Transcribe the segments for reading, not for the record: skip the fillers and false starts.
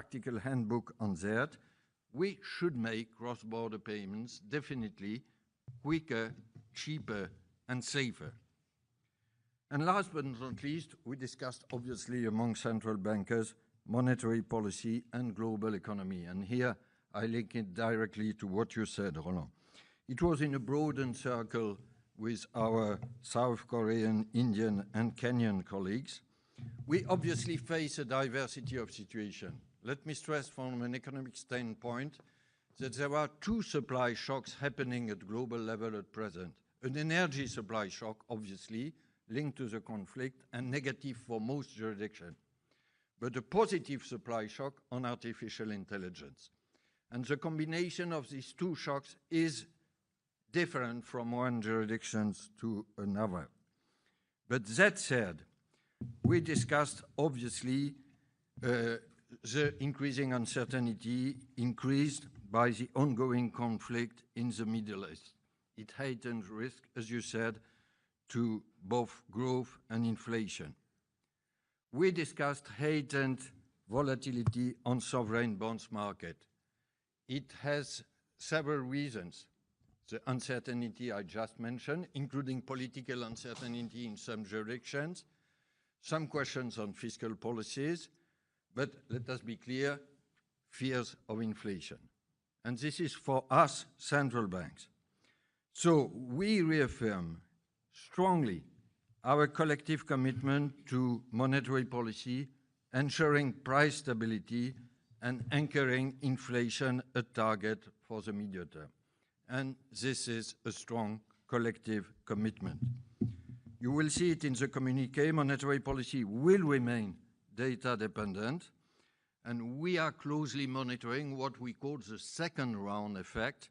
practical handbook on that. We should make cross-border payments definitely quicker, cheaper, and safer. And last but not least, we discussed, obviously, among central bankers, monetary policy and global economy. And here I link it directly to what you said, Roland. It was in a broadened circle with our South Korean, Indian, and Kenyan colleagues. We obviously face a diversity of situations. Let me stress from an economic standpoint that there are two supply shocks happening at global level at present. An energy supply shock, obviously, linked to the conflict and negative for most jurisdictions, but a positive supply shock on artificial intelligence. And the combination of these two shocks is different from one jurisdiction to another. But that said, we discussed, obviously, the increasing uncertainty increased by the ongoing conflict in the Middle East. It heightens risk, as you said, to both growth and inflation. We discussed heightened volatility on sovereign bonds market. It has several reasons. The uncertainty I just mentioned, including political uncertainty in some jurisdictions, some questions on fiscal policies, but let us be clear, fears of inflation. And this is for us, central banks. So we reaffirm strongly our collective commitment to monetary policy, ensuring price stability and anchoring inflation at target for the medium term. And this is a strong collective commitment. You will see it in the communiqué. Monetary policy will remain data dependent, and we are closely monitoring what we call the second round effect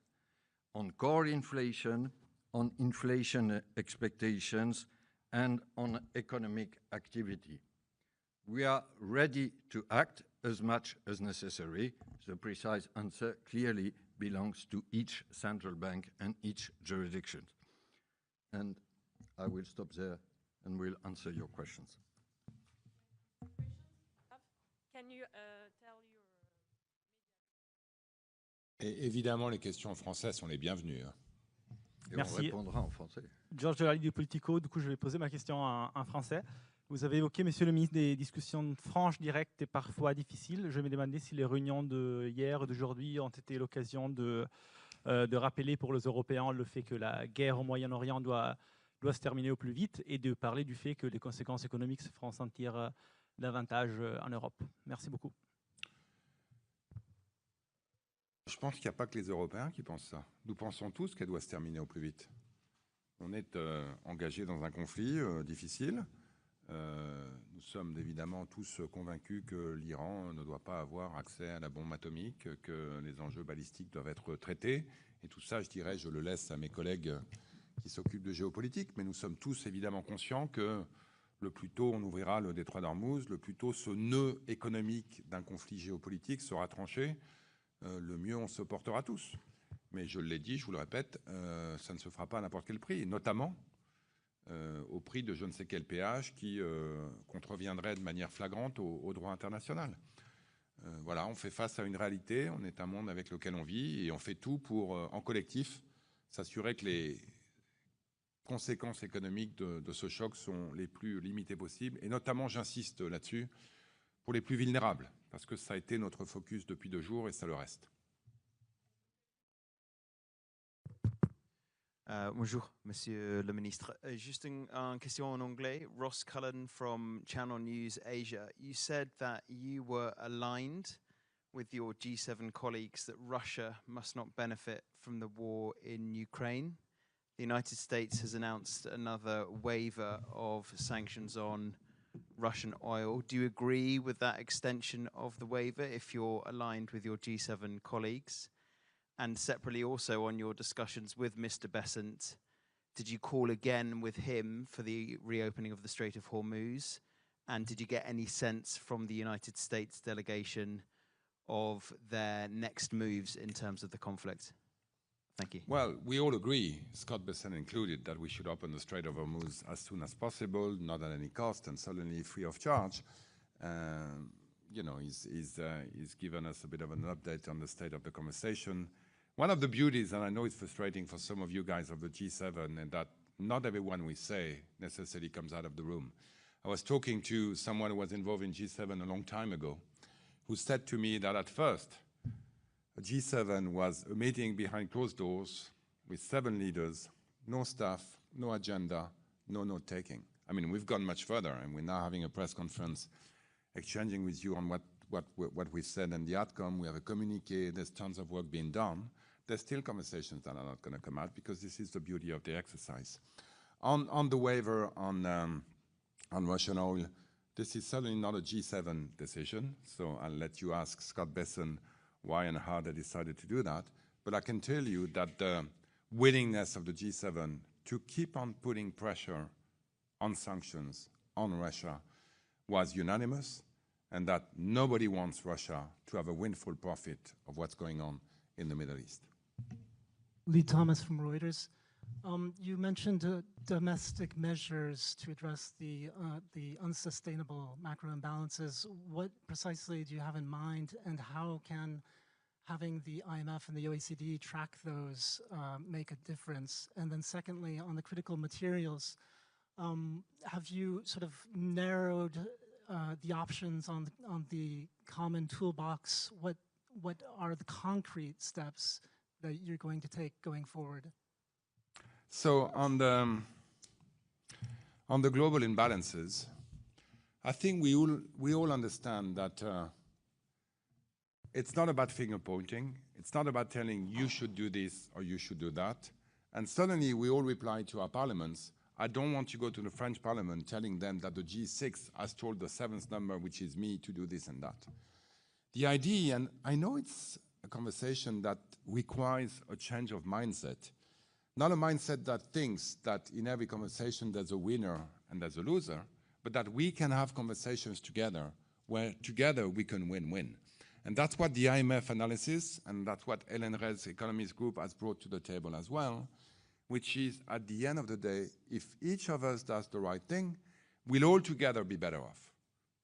on core inflation, on inflation expectations, and on economic activity. We are ready to act as much as necessary. The precise answer clearly belongs to each central bank and each jurisdiction. And I will stop there and will answer your questions. Can you tell your... Et évidemment, les questions en français sont les bienvenues. Et merci. on répondra en français. Georges de la Ligue du Politico, du coup je vais poser ma question en français. Vous avez évoqué, monsieur le ministre, des discussions franches, directes et parfois difficiles. Je me demandais si les réunions de hier et d'aujourd'hui ont été l'occasion de rappeler pour les Européens le fait que la guerre au Moyen-Orient doit se terminer au plus vite et de parler du fait que les conséquences économiques se feront sentir davantage en Europe. Merci beaucoup. Je pense qu'il n'y a pas que les Européens qui pensent ça. Nous pensons tous qu'elle doit se terminer au plus vite. On est engagés dans un conflit difficile. Nous sommes évidemment tous convaincus que l'Iran ne doit pas avoir accès à la bombe atomique, que les enjeux balistiques doivent être traités. Et tout ça, je dirais, je le laisse à mes collègues qui s'occupent de géopolitique. Mais nous sommes tous évidemment conscients que le plus tôt on ouvrira le détroit d'Ormuz, le plus tôt ce nœud économique d'un conflit géopolitique sera tranché, le mieux on se portera tous. Mais je l'ai dit, je vous le répète, ça ne se fera pas à n'importe quel prix, et notamment au prix de je ne sais quel péage qui contreviendrait de manière flagrante au droit international. Voilà, on fait face à une réalité, on est un monde avec lequel on vit, et on fait tout pour, en collectif, s'assurer que les conséquences économiques de ce choc sont les plus limitées possibles, et notamment, j'insiste là-dessus, pour les plus vulnérables, parce que ça a été notre focus depuis 2 jours et ça le reste. Bonjour, Monsieur le Ministre. Juste une question en anglais. Ross Cullen from Channel News Asia. You said that you were aligned with your G7 colleagues that Russia must not benefit from the war in Ukraine. The United States has announced another waiver of sanctions on Russian oil. Do you agree with that extension of the waiver if you're aligned with your G7 colleagues? And separately also on your discussions with Mr. Bessent, did you call again with him for the reopening of the Strait of Hormuz? And did you get any sense from the United States delegation of their next moves in terms of the conflict? Thank you. Well, we all agree, Scott Bessent included, that we should open the Strait of Hormuz as soon as possible, not at any cost, and certainly free of charge. he's given us a bit of an update on the state of the conversation. One of the beauties, and I know it's frustrating for some of you guys of the G7, and that not everyone we say necessarily comes out of the room. I was talking to someone who was involved in G7 a long time ago, who said to me that at first, G7 was a meeting behind closed doors with 7 leaders, no staff, no agenda, no note-taking. I mean, we've gone much further, and we're now having a press conference exchanging with you on what we've said and the outcome. We have a communique. There's tons of work being done. There's still conversations that are not going to come out because this is the beauty of the exercise. On the waiver on Russian oil, this is certainly not a G7 decision, so I'll let you ask Scott Besson why and how they decided to do that. But I can tell you that the willingness of the G7 to keep on putting pressure on sanctions on Russia was unanimous, and that nobody wants Russia to have a windfall profit of what's going on in the Middle East. Lee Thomas from Reuters. You mentioned domestic measures to address the unsustainable macro imbalances. What precisely do you have in mind, and how can having the IMF and the OECD track those make a difference? And then secondly, on the critical materials, have you sort of narrowed the options on the common toolbox? What are the concrete steps that you're going to take going forward? So on the global imbalances, I think we all understand that it's not about finger pointing. It's not about telling you should do this or you should do that. And suddenly we all reply to our parliaments, I don't want to go to the French parliament telling them that the G6 has told the 7th number, which is me, to do this and that. The idea, and I know it's a conversation that requires a change of mindset, not a mindset that thinks that in every conversation there's a winner and there's a loser, but that we can have conversations together where together we can win-win. And that's what the IMF analysis, and that's what Ellen Red's economist group has brought to the table as well, which is at the end of the day, if each of us does the right thing, we'll all together be better off.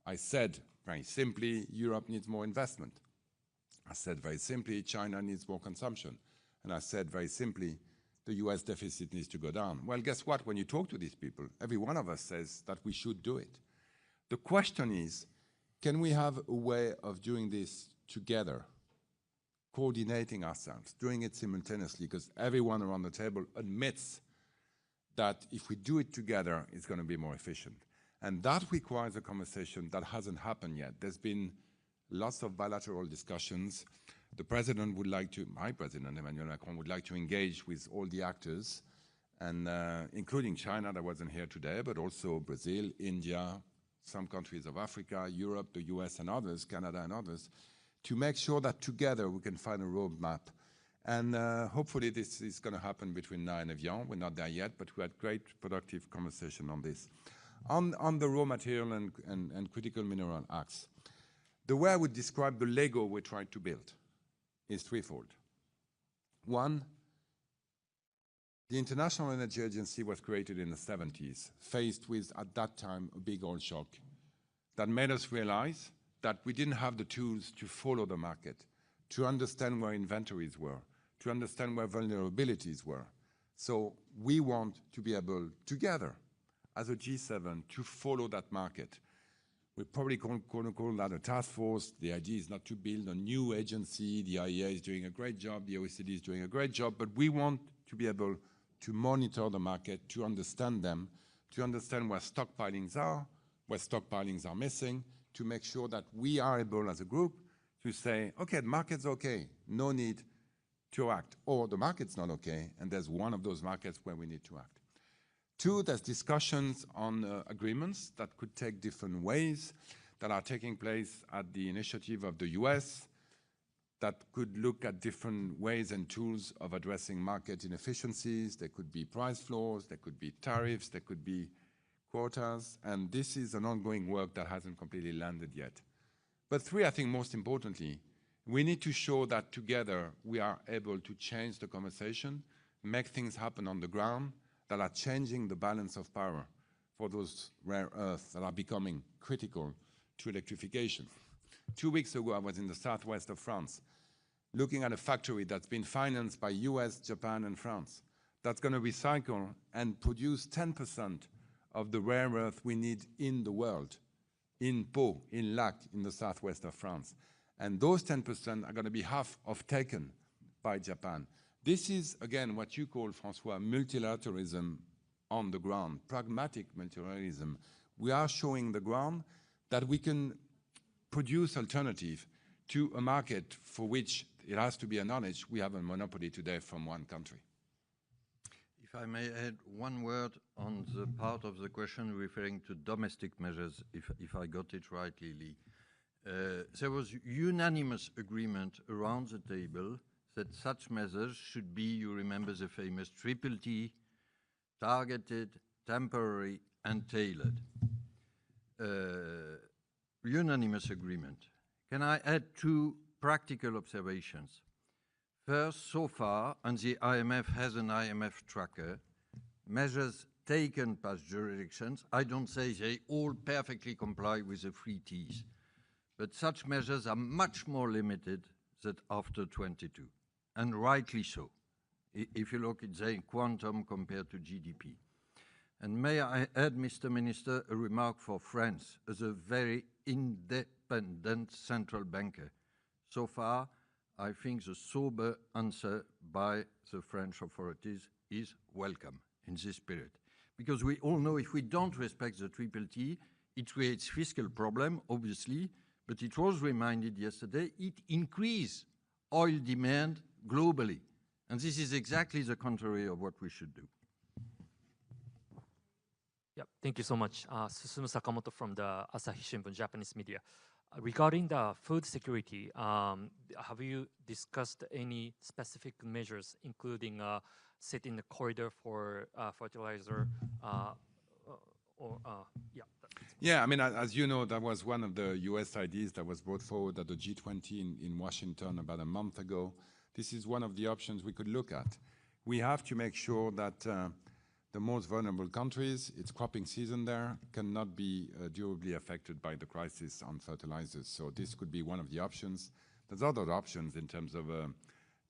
I said very simply, Europe needs more investment. I said very simply, China needs more consumption. And I said very simply, the US deficit needs to go down. Well, guess what? When you talk to these people, every one of us says that we should do it. The question is, can we have a way of doing this together, coordinating ourselves, doing it simultaneously? Because everyone around the table admits that if we do it together, it's going to be more efficient. And that requires a conversation that hasn't happened yet. There's been lots of bilateral discussions. The president would like to, my president, Emmanuel Macron, would like to engage with all the actors, and including China, that wasn't here today, but also Brazil, India, some countries of Africa, Europe, the US and others, Canada and others, to make sure that together we can find a roadmap. And hopefully this is going to happen between now and Evian. We're not there yet, but we had great productive conversation on this. On the raw material and critical mineral acts, the way I would describe the Lego we're trying to build is threefold. One, the International Energy Agency was created in the 70s, faced with, at that time, a big oil shock that made us realize that we didn't have the tools to follow the market, to understand where inventories were, to understand where vulnerabilities were. So we want to be able, together, as a G7, to follow that market. We're probably going to call that a task force. The idea is not to build a new agency. The IEA is doing a great job. The OECD is doing a great job. But we want to be able to monitor the market, to understand them, to understand where stockpilings are missing, to make sure that we are able as a group to say, okay, the market's okay, no need to act. Or the market's not okay, and there's one of those markets where we need to act. Two, there's discussions on agreements that could take different ways, that are taking place at the initiative of the US, that could look at different ways and tools of addressing market inefficiencies. There could be price floors, there could be tariffs, there could be quotas, and this is an ongoing work that hasn't completely landed yet. But three, I think most importantly, we need to show that together we are able to change the conversation, make things happen on the ground, that are changing the balance of power for those rare earths that are becoming critical to electrification. 2 weeks ago, I was in the southwest of France, looking at a factory that's been financed by US, Japan, and France, that's going to recycle and produce 10% of the rare earth we need in the world, in Pau, in Lac, in the southwest of France. And those 10% are going to be half of taken by Japan. This is, again, what you call, Francois, multilateralism on the ground, pragmatic multilateralism. We are showing the ground that we can produce alternative to a market for which it has to be acknowledged we have a monopoly today from one country. If I may add one word on the part of the question referring to domestic measures, if I got it rightly, Lee. There was unanimous agreement around the table that such measures should be, you remember the famous triple T, targeted, temporary, and tailored. Unanimous agreement. Can I add two practical observations? First, so far, and the IMF has an IMF tracker, measures taken past jurisdictions, I don't say they all perfectly comply with the 3 Ts, but such measures are much more limited than after 22, and rightly so, if you look at the quantum compared to GDP. And may I add, Mr. Minister, a remark for France as a very independent central banker. So far, I think the sober answer by the French authorities is welcome in this period. Because we all know if we don't respect the triple T, it creates fiscal problem, obviously, but it was reminded yesterday, it increases oil demand globally. And this is exactly the contrary of what we should do. Yeah, thank you so much. Susumu Sakamoto from the Asahi Shimbun, Japanese media. Regarding the food security, have you discussed any specific measures, including setting the corridor for fertilizer? Yeah, I mean, as you know, that was one of the US ideas that was brought forward at the G20 in Washington about a month ago. This is one of the options we could look at. We have to make sure that the most vulnerable countries, it's cropping season there, cannot be durably affected by the crisis on fertilizers. So this could be one of the options. There's other options in terms of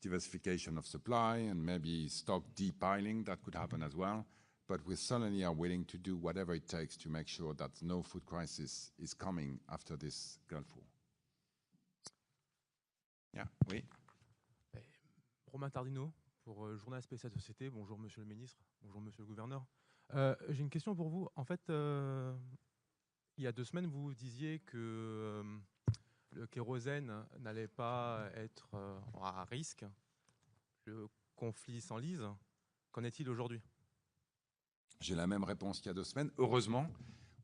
diversification of supply and maybe stock depiling that could happen as well. But we certainly are willing to do whatever it takes to make sure that no food crisis is coming after this Gulf War. Yeah, oui. Romain Tardino, pour Journal spécial Société. Bonjour Monsieur le Ministre, bonjour Monsieur le Gouverneur. J'ai une question pour vous. En fait, il y a 2 semaines, vous disiez que le kérosène n'allait pas être à risque. Le conflit s'enlise. Qu'en est-il aujourd'hui? J'ai la même réponse qu'il y a 2 semaines. Heureusement,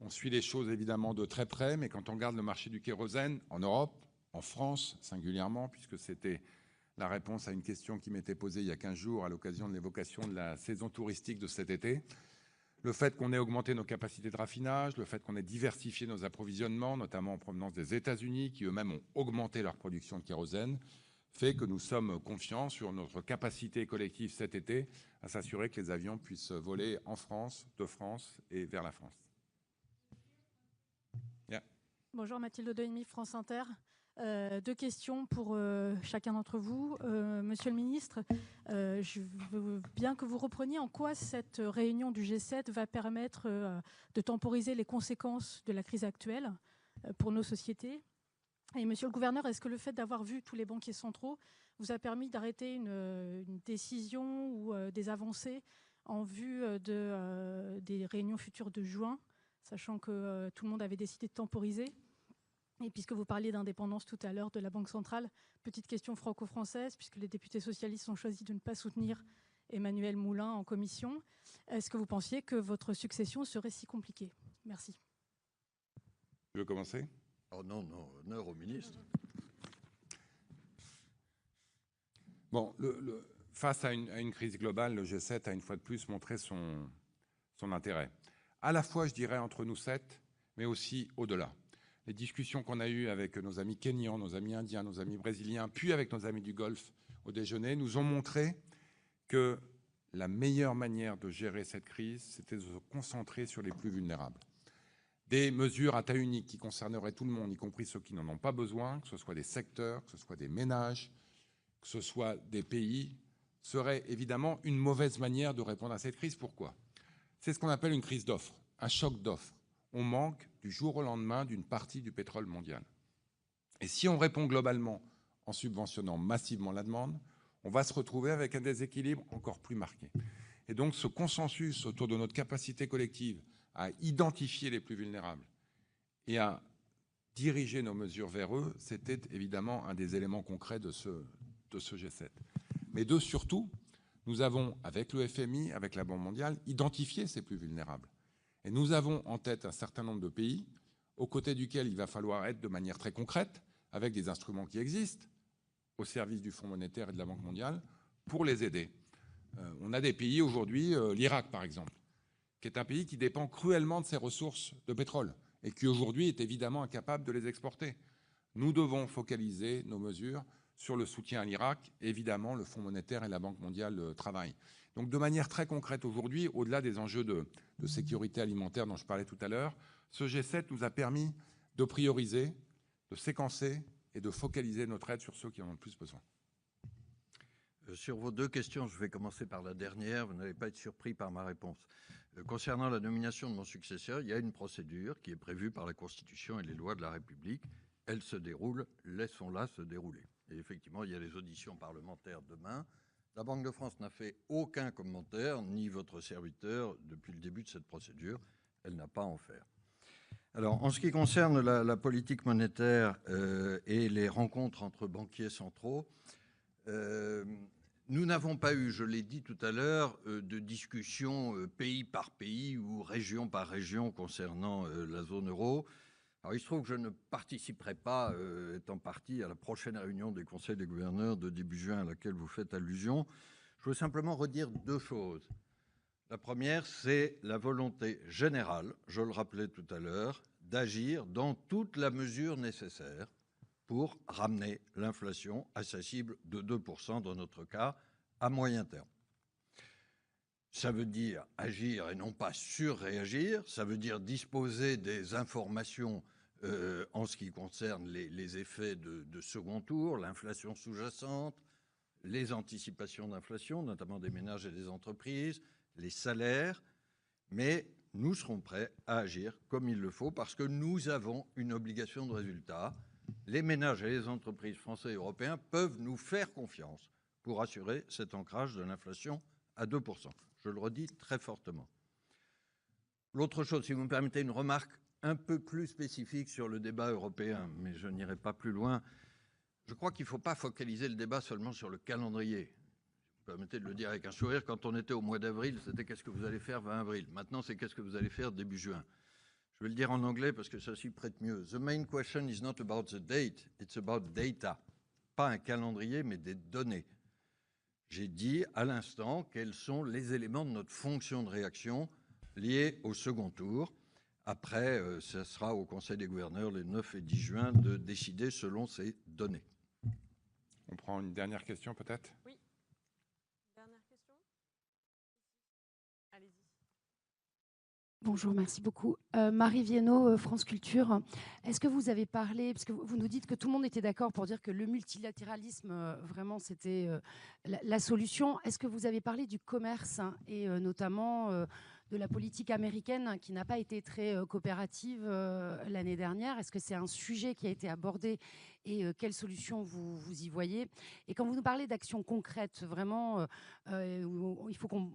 on suit les choses évidemment de très près, mais quand on regarde le marché du kérosène en Europe, en France singulièrement, puisque c'était la réponse à une question qui m'était posée il y a 15 jours à l'occasion de l'évocation de la saison touristique de cet été. Le fait qu'on ait augmenté nos capacités de raffinage, le fait qu'on ait diversifié nos approvisionnements, notamment en provenance des États-Unis, qui eux-mêmes ont augmenté leur production de kérosène, fait que nous sommes confiants sur notre capacité collective cet été à s'assurer que les avions puissent voler en France, de France et vers la France. Yeah. Bonjour, Mathilde Demi, France Inter. 2 questions pour chacun d'entre vous. Monsieur le ministre, je veux bien que vous repreniez en quoi cette réunion du G7 va permettre de temporiser les conséquences de la crise actuelle pour nos sociétés. Et monsieur le gouverneur, est-ce que le fait d'avoir vu tous les banquiers centraux vous a permis d'arrêter une décision ou des avancées en vue des réunions futures de juin, sachant que tout le monde avait décidé de temporiser? Et puisque vous parliez d'indépendance tout à l'heure de la Banque centrale, petite question franco-française, puisque les députés socialistes ont choisi de ne pas soutenir Emmanuel Moulin en commission. Est-ce que vous pensiez que votre succession serait si compliquée? Merci. Tu veux commencer? Oh non, non, honneur au ministre. Bon, face à une crise globale, le G7 a une fois de plus montré son intérêt. À la fois, je dirais, entre nous 7, mais aussi au-delà. Les discussions qu'on a eues avec nos amis kenyans, nos amis indiens, nos amis brésiliens, puis avec nos amis du Golfe au déjeuner, nous ont montré que la meilleure manière de gérer cette crise, c'était de se concentrer sur les plus vulnérables. des mesures à taille unique qui concerneraient tout le monde, y compris ceux qui n'en ont pas besoin, que ce soit des secteurs, que ce soit des ménages, que ce soit des pays, serait évidemment une mauvaise manière de répondre à cette crise. Pourquoi ? C'est ce qu'on appelle une crise d'offres, un choc d'offres. On manque du jour au lendemain d'une partie du pétrole mondial. Et si on répond globalement en subventionnant massivement la demande, on va se retrouver avec un déséquilibre encore plus marqué. Et donc ce consensus autour de notre capacité collective à identifier les plus vulnérables et à diriger nos mesures vers eux, c'était évidemment un des éléments concrets de ce G7. Mais surtout, nous avons, avec le FMI, avec la Banque mondiale, identifié ces plus vulnérables. Et nous avons en tête un certain nombre de pays aux côtés duquel il va falloir être de manière très concrète, avec des instruments qui existent, au service du Fonds monétaire et de la Banque mondiale, pour les aider. On a des pays aujourd'hui, l'Irak par exemple, qui est un pays qui dépend cruellement de ses ressources de pétrole et qui aujourd'hui est évidemment incapable de les exporter. Nous devons focaliser nos mesures sur le soutien à l'Irak. Évidemment, le Fonds monétaire et la Banque mondiale travaillent. Donc de manière très concrète aujourd'hui, au-delà des enjeux de sécurité alimentaire dont je parlais tout à l'heure, ce G7 nous a permis de prioriser, de séquencer et de focaliser notre aide sur ceux qui en ont le plus besoin. Sur vos deux questions, je vais commencer par la dernière. Vous n'allez pas être surpris par ma réponse. Concernant la nomination de mon successeur, il y a une procédure qui est prévue par la Constitution et les lois de la République. Elle se déroule, laissons-la se dérouler. Et effectivement, il y a les auditions parlementaires demain. La Banque de France n'a fait aucun commentaire, ni votre serviteur, depuis le début de cette procédure. Elle n'a pas à en faire. Alors, en ce qui concerne la politique monétaire et les rencontres entre banquiers centraux, nous n'avons pas eu, je l'ai dit tout à l'heure, de discussion pays par pays ou région par région concernant la zone euro. Alors, il se trouve que je ne participerai pas, étant parti, à la prochaine réunion des conseils des gouverneurs de début juin à laquelle vous faites allusion. Je veux simplement redire deux choses. La première, c'est la volonté générale, je le rappelais tout à l'heure, d'agir dans toute la mesure nécessaire pour ramener l'inflation à sa cible de 2% dans notre cas, à moyen terme. Ça veut dire agir et non pas surréagir, ça veut dire disposer des informations en ce qui concerne les effets de second tour, l'inflation sous-jacente, les anticipations d'inflation, notamment des ménages et des entreprises, les salaires, mais nous serons prêts à agir comme il le faut parce que nous avons une obligation de résultat. Les ménages et les entreprises français et européens peuvent nous faire confiance pour assurer cet ancrage de l'inflation à 2%. Je le redis très fortement. L'autre chose, si vous me permettez une remarque un peu plus spécifique sur le débat européen, mais je n'irai pas plus loin, je crois qu'il ne faut pas focaliser le débat seulement sur le calendrier. Vous permettez de le dire avec un sourire, quand on était au mois d'avril, c'était qu'est-ce que vous allez faire 20 avril. Maintenant, c'est qu'est-ce que vous allez faire début juin. Je vais le dire en anglais parce que ça s'y prête mieux. The main question is not about the date, it's about data. Pas un calendrier, mais des données. J'ai dit à l'instant quels sont les éléments de notre fonction de réaction liés au second tour. Après, ce sera au Conseil des gouverneurs les 9 et 10 juin de décider selon ces données. On prend une dernière question peut-être ? Oui. Dernière question ? Allez-y. Bonjour, merci beaucoup. Marie Viennot, France Culture. Est-ce que vous avez parlé, parce que vous nous dites que tout le monde était d'accord pour dire que le multilatéralisme, vraiment, c'était la solution. Est-ce que vous avez parlé du commerce et notamment de la politique américaine qui n'a pas été très coopérative l'année dernière? Est-ce que c'est un sujet qui a été abordé et quelles solutions vous y voyez? Et quand vous nous parlez d'actions concrètes, vraiment, il faut qu'on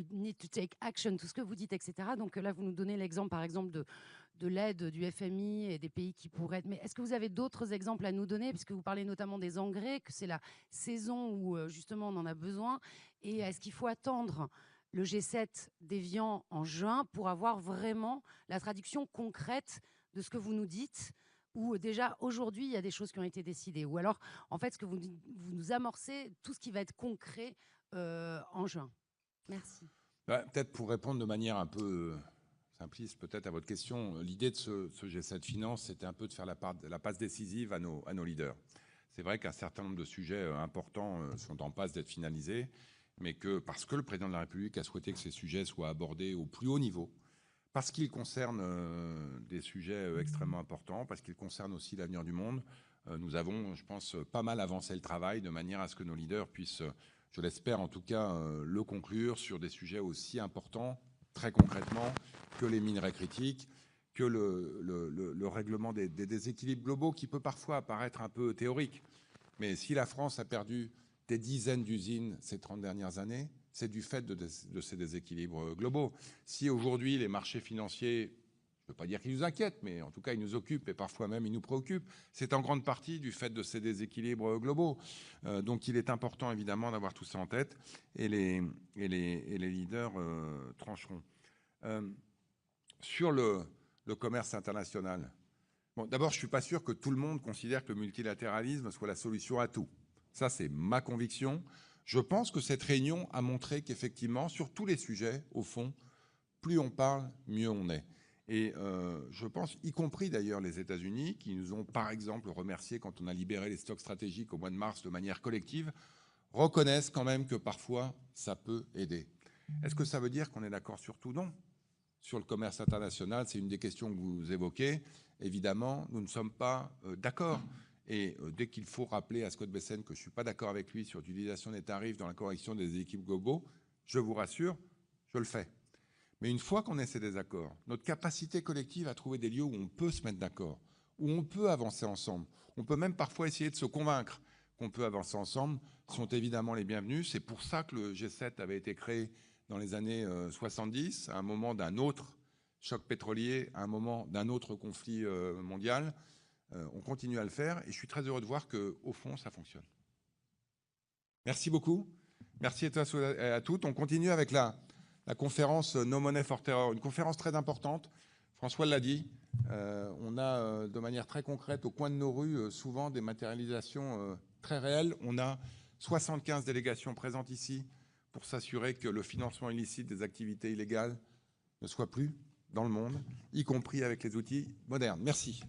need to take action, tout ce que vous dites, etc. Donc là, vous nous donnez l'exemple, par exemple, de l'aide du FMI et des pays qui pourraient être... Mais est-ce que vous avez d'autres exemples à nous donner? Puisque vous parlez notamment des engrais, que c'est la saison où justement on en a besoin. Et est-ce qu'il faut attendre le G7 d'Évian en juin pour avoir vraiment la traduction concrète de ce que vous nous dites, ou déjà aujourd'hui il y a des choses qui ont été décidées, ou alors en fait ce que vous nous amorcez, tout ce qui va être concret en juin. Merci. Peut-être pour répondre de manière un peu simpliste peut-être à votre question, l'idée de ce G7 Finance, c'était un peu de faire la passe décisive à nos leaders. C'est vrai qu'un certain nombre de sujets importants sont en passe d'être finalisés, mais parce que le président de la République a souhaité que ces sujets soient abordés au plus haut niveau parce qu'il concerne des sujets extrêmement importants, parce qu'il concerne aussi l'avenir du monde. Nous avons, je pense, pas mal avancé le travail de manière à ce que nos leaders puissent, je l'espère en tout cas, le conclure sur des sujets aussi importants, très concrètement, que les minerais critiques, que le règlement des déséquilibres globaux, qui peut parfois apparaître un peu théorique. Mais si la France a perdu des dizaines d'usines ces 30 dernières années, c'est du fait de ces déséquilibres globaux. Si aujourd'hui les marchés financiers, je ne veux pas dire qu'ils nous inquiètent, mais en tout cas ils nous occupent et parfois même ils nous préoccupent, c'est en grande partie du fait de ces déséquilibres globaux. Donc il est important évidemment d'avoir tout ça en tête et les leaders trancheront. Sur le commerce international, bon, d'abord je ne suis pas sûr que tout le monde considère que le multilatéralisme soit la solution à tout. Ça c'est ma conviction. Je pense que cette réunion a montré qu'effectivement, sur tous les sujets, au fond, plus on parle, mieux on est. Et je pense, y compris d'ailleurs les États-Unis, qui nous ont par exemple remerciés quand on a libéré les stocks stratégiques au mois de mars de manière collective, reconnaissent quand même que parfois ça peut aider. Est-ce que ça veut dire qu'on est d'accord sur tout? Non. Sur le commerce international, c'est une des questions que vous évoquez. Évidemment, nous ne sommes pas d'accord. Et dès qu'il faut rappeler à Scott Bessent que je ne suis pas d'accord avec lui sur l'utilisation des tarifs dans la correction des équipes globaux, je vous rassure, je le fais. Mais une fois qu'on ait ces désaccords, notre capacité collective à trouver des lieux où on peut se mettre d'accord, où on peut avancer ensemble, on peut même parfois essayer de se convaincre qu'on peut avancer ensemble, sont évidemment les bienvenus. C'est pour ça que le G7 avait été créé dans les années 70, à un moment d'un autre choc pétrolier, à un moment d'un autre conflit mondial. On continue à le faire et je suis très heureux de voir qu'au fond, ça fonctionne. Merci beaucoup. Merci à toutes. On continue avec la conférence No Money for Terror, une conférence très importante. François l'a dit, on a de manière très concrète au coin de nos rues souvent des matérialisations très réelles. On a 75 délégations présentes ici pour s'assurer que le financement illicite des activités illégales ne soit plus dans le monde, y compris avec les outils modernes. Merci.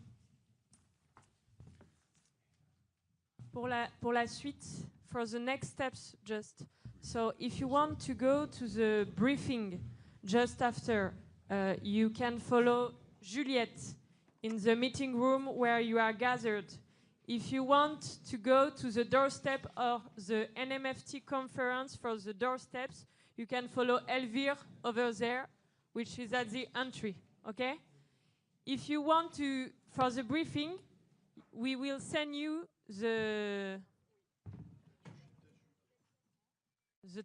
Pour la suite, for the next steps, just so if you want to go to the briefing just after, you can follow Juliette in the meeting room where you are gathered. If you want to go to the doorstep of the NMFT conference for the doorsteps, you can follow Elvire over there, which is at the entry, okay? If you want to, for the briefing, we will send you the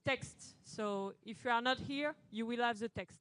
text. So if you are not here, you will have the text.